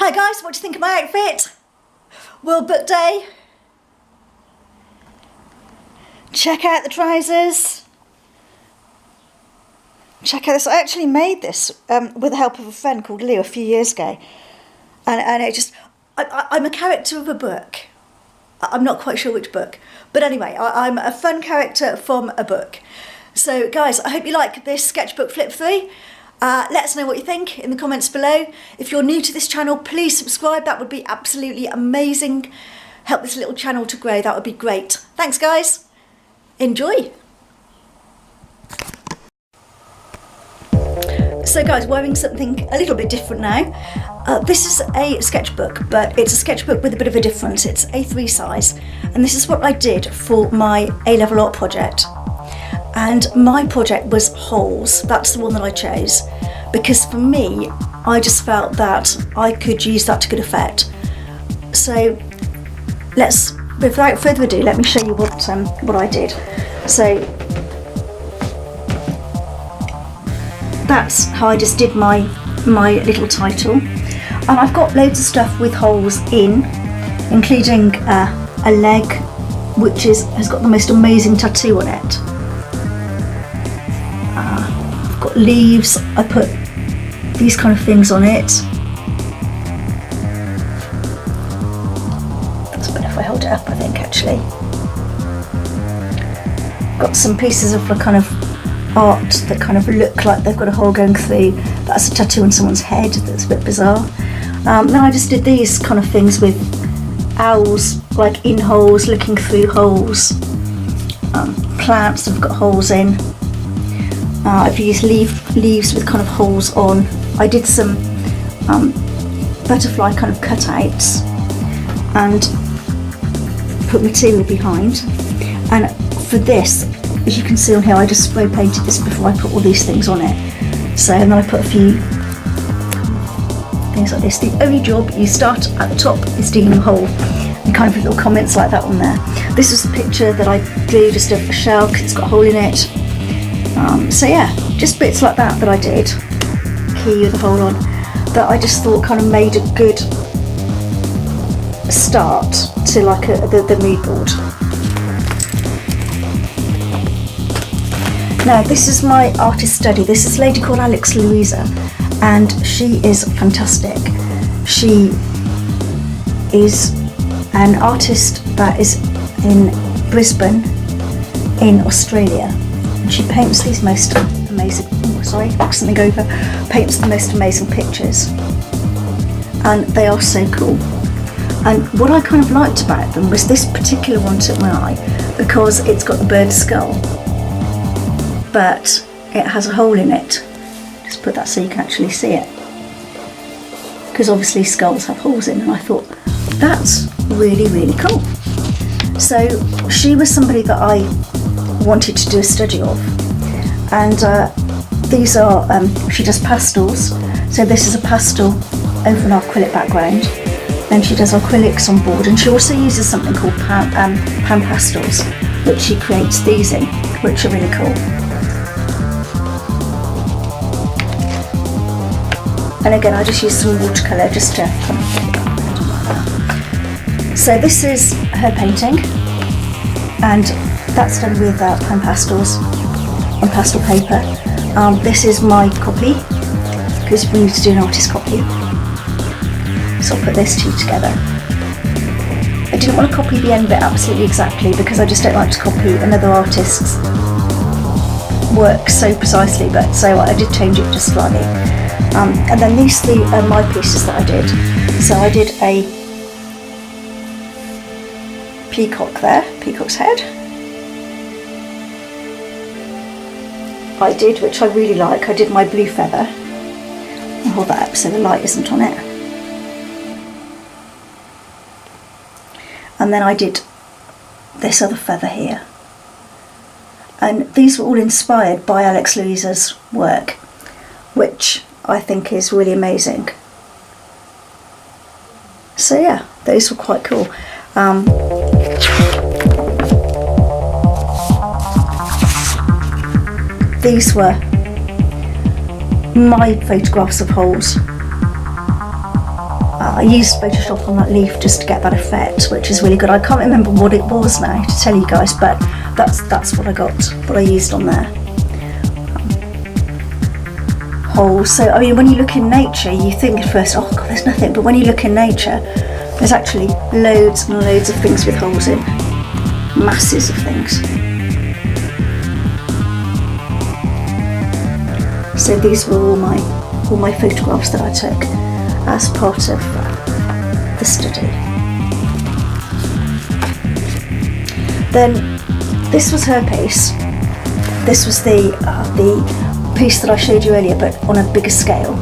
Hi guys, what do you think of my outfit? World Book Day. Check out the trousers. Check out this. I actually made this with the help of a friend called Lou a few years ago. And it just, I'm a character of a book. I'm not quite sure which book. But anyway, I'm a fun character from a book. So guys, I hope you like this sketchbook flip through. Let us know what you think in the comments below. If you're new to this channel, please subscribe. That would be absolutely amazing. Help this little channel to grow. That would be great. Thanks guys. Enjoy. So guys, wearing something a little bit different now. This is a sketchbook, but it's a sketchbook with a bit of a difference. It's A3 size, and this is what I did for my A-level art project. And my project was holes. That's the one that I chose, because for me, I just felt that I could use that to good effect. So without further ado, let me show you what I did. So that's how I just did my little title. And I've got loads of stuff with holes in, including a leg, which has got the most amazing tattoo on it. I've got leaves. I put these kind of things on it. That's better if I hold it up, I think, actually. Got some pieces of kind of art that kind of look like they've got a hole going through. That's a tattoo on someone's head. That's a bit bizarre. Then I just did these kind of things with owls, like in holes, looking through holes. Plants that have got holes in. I've used leaves with kind of holes on. I did some butterfly kind of cutouts and put material behind. And for this, as you can see on here, I just spray painted this before I put all these things on it. So, and then I put a few things like this. The only job you start at the top is digging a hole, and kind of little comments like that on there. This is a picture that I drew just of a shell because it's got a hole in it. So yeah, just bits like that I did, key with a hole on, that I just thought kind of made a good start to like the mood board. Now this is my artist study. This is a lady called Alex Louisa, and she is fantastic. She is an artist that is in Brisbane in Australia. She paints these most amazing, paints the most amazing pictures, and they are so cool. And what I kind of liked about them was this particular one took my eye because it's got the bird skull, but it has a hole in it. Just put that so you can actually see it, because obviously skulls have holes in, and I thought that's really, really cool. So she was somebody that I wanted to do a study of, and these are she does pastels. So this is a pastel over an acrylic background, then she does acrylics on board, and she also uses something called pan pastels, which she creates these in, which are really cool. And again, I just used some watercolour just to so this is her painting, and that's done with pan pastels on pastel paper. This is my copy, because we need to do an artist copy. So I'll put those two together. I didn't want to copy the end bit absolutely exactly, because I just don't like to copy another artist's work so precisely, but so I did change it just slightly. And then these three are my pieces that I did. So I did a peacock there, peacock's head. I did, which I really like, I did my blue feather. I'll hold that up so the light isn't on it. And then I did this other feather here. And these were all inspired by Alex Louisa's work, which I think is really amazing. So yeah, those were quite cool. These were my photographs of holes. I used Photoshop on that leaf just to get that effect, which is really good. I can't remember what it was now to tell you guys, but that's what I got, what I used on there. Holes. So I mean, when you look in nature, you think at first, oh God, there's nothing. But when you look in nature, there's actually loads and loads of things with holes in, masses of things. So these were all my photographs that I took as part of the study. Then this was her piece. This was the piece that I showed you earlier, but on a bigger scale.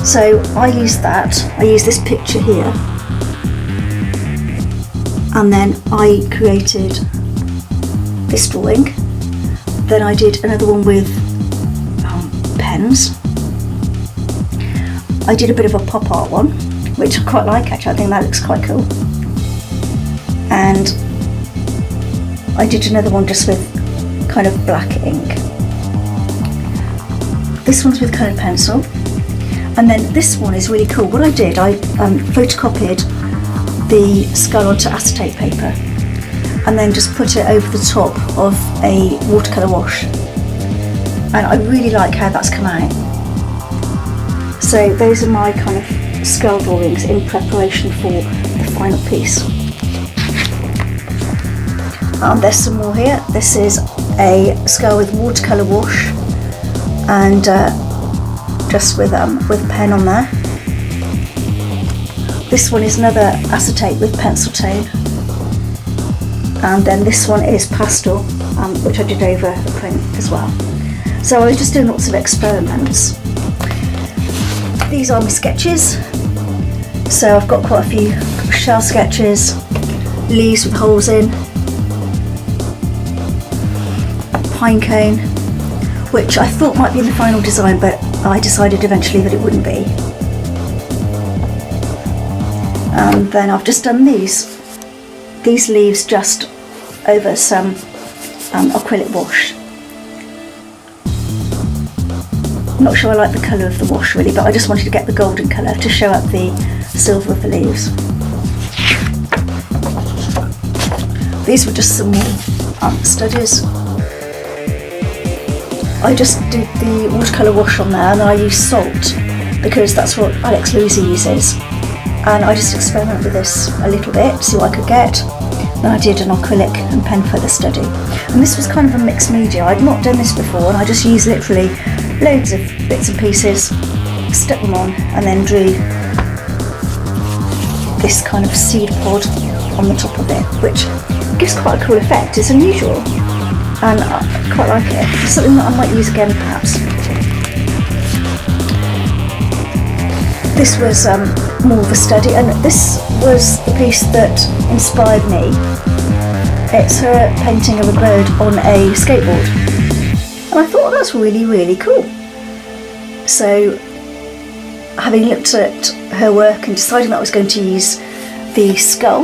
So I used that. I used this picture here, and then I created this drawing. Then I did another one with pens. I did a bit of a pop art one, which I quite like actually. I think that looks quite cool. And I did another one just with kind of black ink. This one's with coloured pencil. And then this one is really cool. What I did, I photocopied the skull onto acetate paper and then just put it over the top of a watercolour wash. And I really like how that's come out. So those are my kind of skull drawings in preparation for the final piece. There's some more here. This is a skull with watercolour wash and just with pen on there. This one is another acetate with pencil tone, and then this one is pastel, which I did over the print as well. So I was just doing lots of experiments. These are my sketches. So I've got quite a few shell sketches, leaves with holes in, pine cone, which I thought might be in the final design, but I decided eventually that it wouldn't be. And then I've just done these leaves just over some acrylic wash. I'm not sure I like the colour of the wash really, but I just wanted to get the golden colour to show up the silver of the leaves. These were just some more studies. I just did the watercolour wash on there, and then I used salt because that's what Alex Louisa uses. And I just experimented with this a little bit, see what I could get. Then I did an acrylic and pen for the study. And this was kind of a mixed media. I'd not done this before, and I just used literally loads of bits and pieces, stuck them on, and then drew this kind of seed pod on the top of it, which gives quite a cool effect. It's unusual, and I quite like it. It's something that I might use again perhaps. This was more of a study, and this was the piece that inspired me. It's her painting of a bird on a skateboard, and I thought that's really, really cool. So having looked at her work and deciding that I was going to use the skull,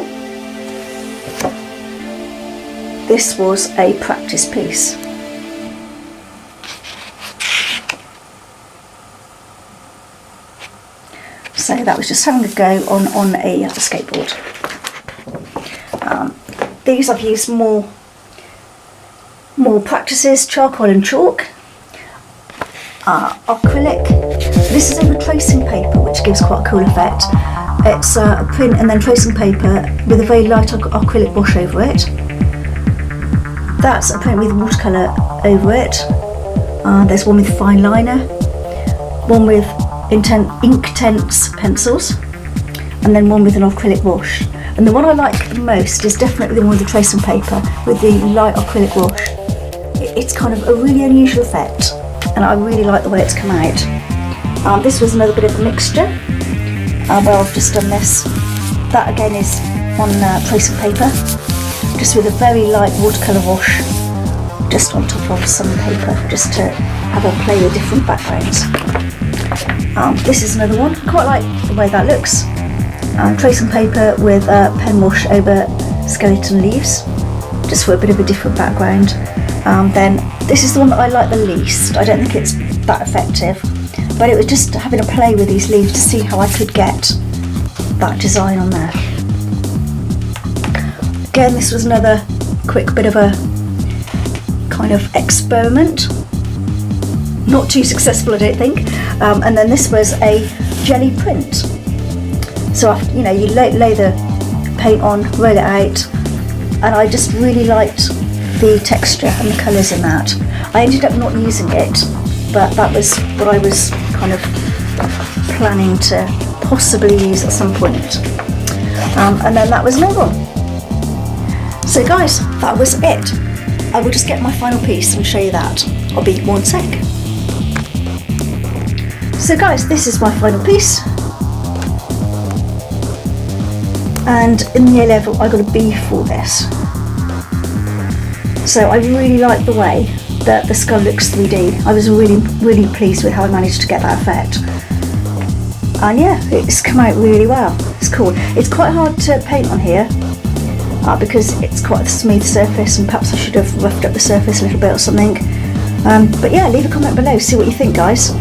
this was a practice piece. So that was just having a go on a skateboard. These I've used more practices, charcoal and chalk, acrylic. This is over tracing paper, which gives quite a cool effect. It's a print and then tracing paper with a very light acrylic wash over it. That's a print with watercolour over it. There's one with fine liner, one with Inktense pencils, and then one with an acrylic wash. And the one I like the most is definitely the one with the tracing paper with the light acrylic wash. It's kind of a really unusual effect, and I really like the way it's come out. This was another bit of a mixture where I've just done this. That again is on tracing paper, just with a very light watercolour wash just on top of some paper, just to have a play with different backgrounds. This is another one. I quite like the way that looks. Tracing paper with pen wash over skeleton leaves, just for a bit of a different background. Then this is the one that I like the least. I don't think it's that effective, but it was just having a play with these leaves to see how I could get that design on there. Again, this was another quick bit of a kind of experiment. Not too successful, I don't think. And then this was a jelly print. So you know, you lay the paint on, roll it out, and I just really liked the texture and the colours in that. I ended up not using it, but that was what I was kind of planning to possibly use at some point. And then that was another one. So guys, that was it. I will just get my final piece and show you that. I'll be 1 sec. So guys, this is my final piece. And in the A level I got a B for this. So I really like the way that the skull looks 3D. I was really pleased with how I managed to get that effect. And yeah, it's come out really well. It's cool. It's quite hard to paint on here because it's quite a smooth surface, and perhaps I should have roughed up the surface a little bit or something. But yeah, leave a comment below, see what you think, guys.